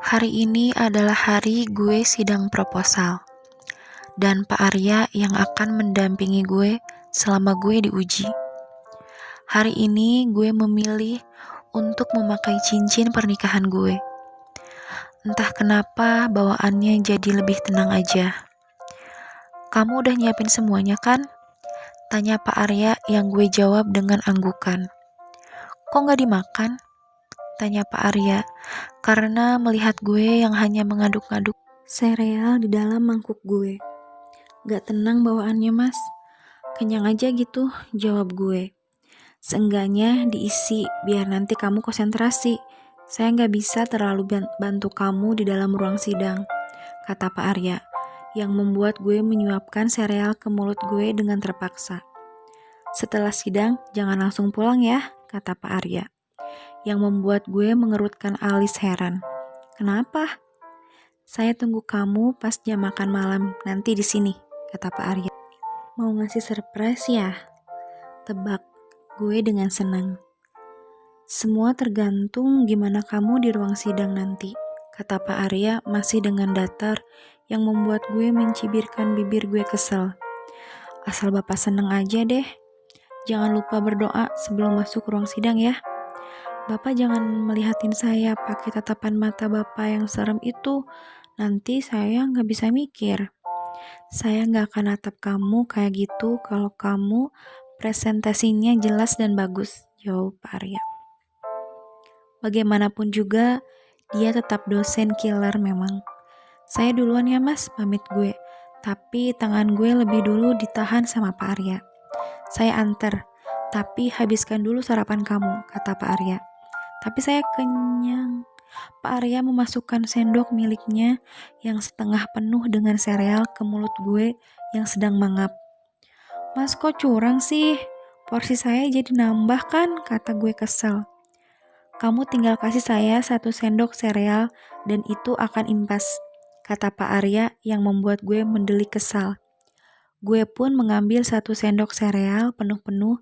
Hari ini adalah hari gue sidang proposal, dan Pak Arya yang akan mendampingi gue selama gue diuji. Hari ini gue memilih untuk memakai cincin pernikahan gue. Entah kenapa bawaannya jadi lebih tenang aja. Kamu udah nyiapin semuanya kan? Tanya Pak Arya yang gue jawab dengan anggukan. Kok nggak dimakan? Tanya Pak Arya, karena melihat gue yang hanya mengaduk-aduk sereal di dalam mangkuk gue. Gak tenang bawaannya mas. Kenyang aja gitu, jawab gue. Seenggaknya diisi biar nanti kamu konsentrasi. Saya gak bisa terlalu bantu kamu di dalam ruang sidang, kata Pak Arya, yang membuat gue menyuapkan sereal ke mulut gue dengan terpaksa. Setelah sidang, jangan langsung pulang ya, kata Pak Arya, yang membuat gue mengerutkan alis heran. Kenapa? Saya tunggu kamu pas jam makan malam nanti di sini, kata Pak Arya. Mau ngasih surprise ya? Tebak gue dengan senang. Semua tergantung gimana kamu di ruang sidang nanti, kata Pak Arya masih dengan datar yang membuat gue mencibirkan bibir gue kesel. Asal Bapak seneng aja deh. Jangan lupa berdoa sebelum masuk ruang sidang ya. Bapak jangan melihatin saya pakai tatapan mata Bapak yang serem itu. Nanti saya gak bisa mikir. Saya gak akan natap kamu kayak gitu kalau kamu presentasinya jelas dan bagus, jawab Pak Arya. Bagaimanapun juga, dia tetap dosen killer memang. Saya duluan ya mas, pamit gue. Tapi tangan gue lebih dulu ditahan sama Pak Arya. Saya antar, tapi habiskan dulu sarapan kamu, kata Pak Arya. Tapi saya kenyang. Pak Arya memasukkan sendok miliknya yang setengah penuh dengan sereal ke mulut gue yang sedang mangap. Mas kok curang sih? Porsi saya jadi nambah kan? Kata gue kesel. Kamu tinggal kasih saya 1 sendok sereal dan itu akan impas, kata Pak Arya yang membuat gue mendelik kesal. Gue pun mengambil 1 sendok sereal penuh-penuh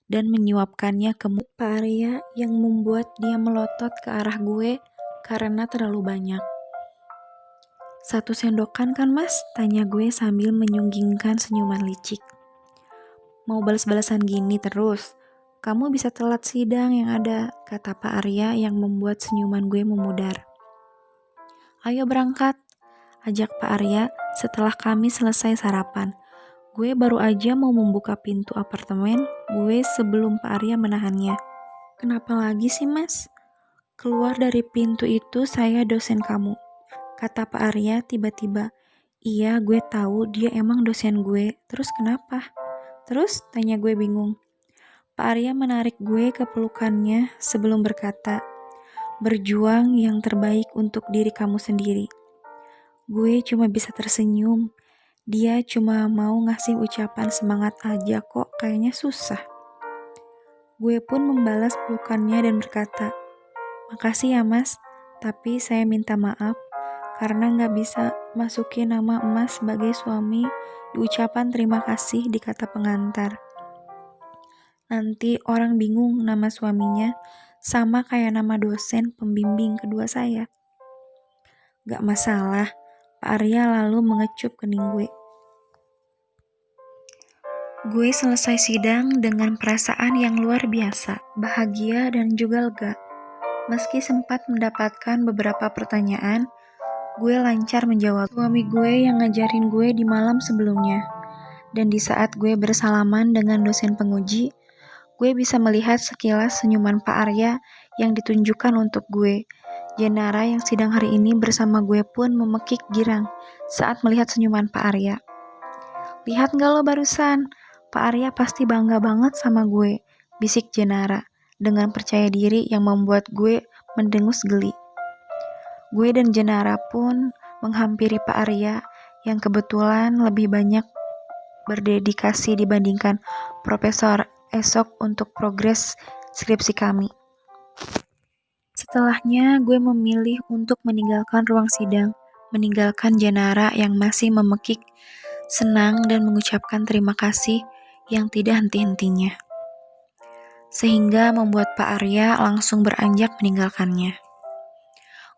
dan menyuapkannya ke mulut Pak Arya yang membuat dia melotot ke arah gue karena terlalu banyak. 1 sendokan kan mas? Tanya gue sambil menyunggingkan senyuman licik. Mau balas-balasan gini terus? Kamu bisa telat sidang yang ada, kata Pak Arya yang membuat senyuman gue memudar. Ayo berangkat, ajak Pak Arya setelah kami selesai sarapan. Gue baru aja mau membuka pintu apartemen gue sebelum Pak Arya menahannya. Kenapa lagi sih mas? Keluar dari pintu itu saya dosen kamu, kata Pak Arya tiba-tiba. Iya gue tahu dia emang dosen gue, terus kenapa? Terus? Tanya gue bingung. Pak Arya menarik gue ke pelukannya sebelum berkata, berjuang yang terbaik untuk diri kamu sendiri. Gue cuma bisa tersenyum. Dia cuma mau ngasih ucapan semangat aja kok, kayaknya susah. Gue pun membalas pelukannya dan berkata, makasih ya mas, tapi saya minta maaf karena gak bisa masukin nama emas sebagai suami di ucapan terima kasih di kata pengantar. Nanti orang bingung nama suaminya sama kayak nama dosen pembimbing kedua saya. Gak masalah, Pak Arya lalu mengecup kening gue. Gue selesai sidang dengan perasaan yang luar biasa, bahagia dan juga lega. Meski sempat mendapatkan beberapa pertanyaan, gue lancar menjawab. Suami gue yang ngajarin gue di malam sebelumnya. Dan di saat gue bersalaman dengan dosen penguji, gue bisa melihat sekilas senyuman Pak Arya yang ditunjukkan untuk gue. Jenara yang sidang hari ini bersama gue pun memekik girang saat melihat senyuman Pak Arya. Lihat gak lo barusan? Pak Arya pasti bangga banget sama gue, bisik Jenara dengan percaya diri yang membuat gue mendengus geli. Gue dan Jenara pun menghampiri Pak Arya yang kebetulan lebih banyak berdedikasi dibandingkan Profesor esok untuk progres skripsi kami. Setelahnya gue memilih untuk meninggalkan ruang sidang, meninggalkan Jenara yang masih memekik senang dan mengucapkan terima kasih yang tidak henti-hentinya. Sehingga membuat Pak Arya langsung beranjak meninggalkannya.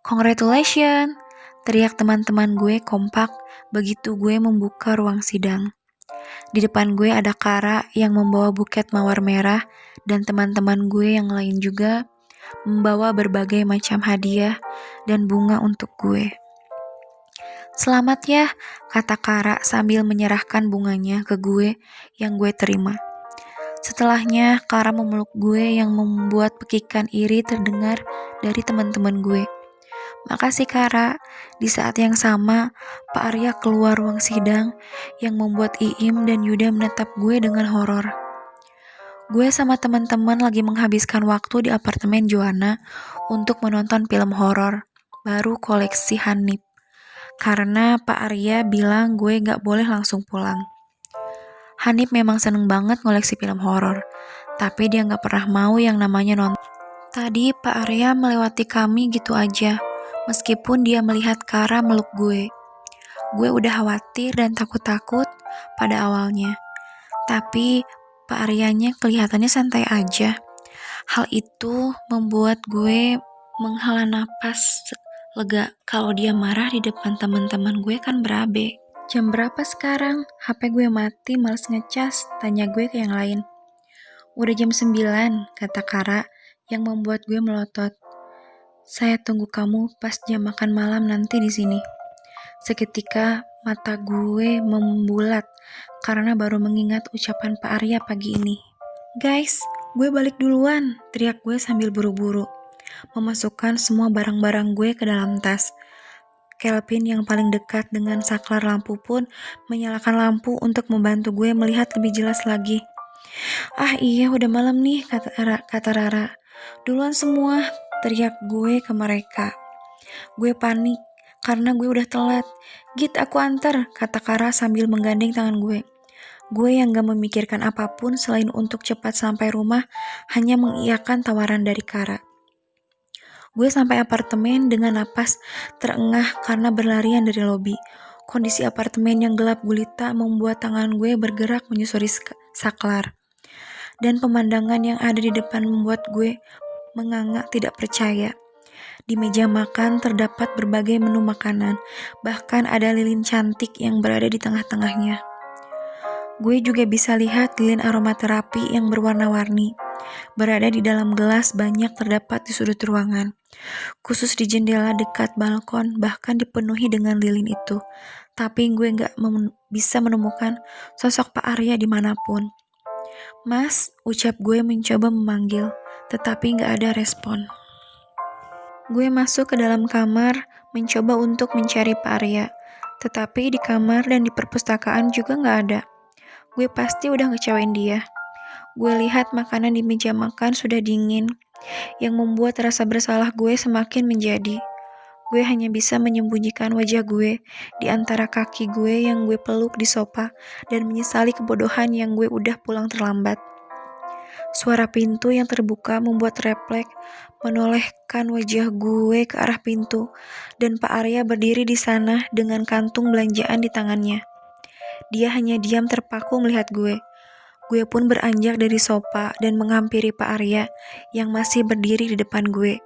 Congratulations, teriak teman-teman gue kompak begitu gue membuka ruang sidang. Di depan gue ada Kara yang membawa buket mawar merah dan teman-teman gue yang lain juga membawa berbagai macam hadiah dan bunga untuk gue. Selamat ya, kata Kara sambil menyerahkan bunganya ke gue yang gue terima. Setelahnya, Kara memeluk gue yang membuat pekikan iri terdengar dari teman-teman gue. Makasih Kara. Di saat yang sama, Pak Arya keluar ruang sidang yang membuat Iim dan Yuda menatap gue dengan horor. Gue sama teman-teman lagi menghabiskan waktu di apartemen Joanna untuk menonton film horor baru koleksi Hanif. Karena Pak Arya bilang gue gak boleh langsung pulang. Hanif memang seneng banget ngoleksi film horor, tapi dia gak pernah mau yang namanya nonton. Tadi Pak Arya melewati kami gitu aja, meskipun dia melihat Kara meluk gue. Gue udah khawatir dan takut-takut pada awalnya. Tapi Pak Aryanya kelihatannya santai aja. Hal itu membuat gue menghela napas lega. Kalau dia marah di depan teman-teman gue kan berabe. Jam berapa sekarang? HP gue mati, males ngecas, tanya gue ke yang lain. Udah jam 9, kata Kara yang membuat gue melotot. Saya tunggu kamu pas jam makan malam nanti di sini. Seketika mata gue membulat karena baru mengingat ucapan Pak Arya pagi ini. Guys, gue balik duluan, teriak gue sambil buru-buru memasukkan semua barang-barang gue ke dalam tas. Kelvin yang paling dekat dengan saklar lampu pun menyalakan lampu untuk membantu gue melihat lebih jelas lagi. Ah iya udah malam nih, kata Rara. Duluan semua, teriak gue ke mereka. Gue panik karena gue udah telat. Git aku antar, kata Kara sambil menggandeng tangan gue. Gue yang gak memikirkan apapun selain untuk cepat sampai rumah, hanya mengiyakan tawaran dari Kara. Gue sampai apartemen dengan napas terengah karena berlarian dari lobi. Kondisi apartemen yang gelap gulita membuat tangan gue bergerak menyusuri saklar. Dan pemandangan yang ada di depan membuat gue menganga tidak percaya. Di meja makan terdapat berbagai menu makanan, bahkan ada lilin cantik yang berada di tengah-tengahnya. Gue juga bisa lihat lilin aromaterapi yang berwarna-warni. Berada di dalam gelas banyak terdapat di sudut ruangan. Khusus di jendela dekat balkon bahkan dipenuhi dengan lilin itu. Tapi gue gak bisa menemukan sosok Pak Arya dimanapun. Mas, ucap gue mencoba memanggil, tetapi gak ada respon. Gue masuk ke dalam kamar, mencoba untuk mencari Pak Arya. Tetapi di kamar dan di perpustakaan juga gak ada. Gue pasti udah ngecewain dia. Gue lihat makanan di meja makan sudah dingin, yang membuat rasa bersalah gue semakin menjadi. Gue hanya bisa menyembunyikan wajah gue di antara kaki gue yang gue peluk di sofa dan menyesali kebodohan yang gue udah pulang terlambat. Suara pintu yang terbuka membuat refleks menolehkan wajah gue ke arah pintu dan Pak Arya berdiri di sana dengan kantung belanjaan di tangannya. Dia hanya diam terpaku melihat gue. Gue pun beranjak dari sofa dan menghampiri Pak Arya yang masih berdiri di depan gue.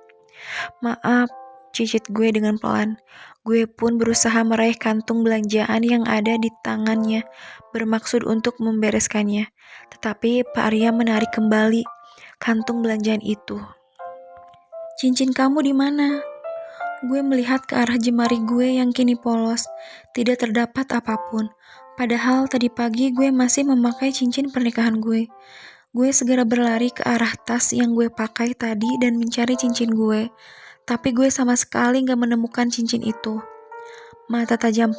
Maaf, cicit gue dengan pelan. Gue pun berusaha meraih kantung belanjaan yang ada di tangannya, bermaksud untuk membereskannya. Tetapi Pak Arya menarik kembali kantung belanjaan itu. Cincin kamu di mana? Gue melihat ke arah jemari gue yang kini polos, tidak terdapat apapun. Padahal tadi pagi gue masih memakai cincin pernikahan gue. Gue segera berlari ke arah tas yang gue pakai tadi dan mencari cincin gue. Tapi gue sama sekali gak menemukan cincin itu. Mata tajam Pak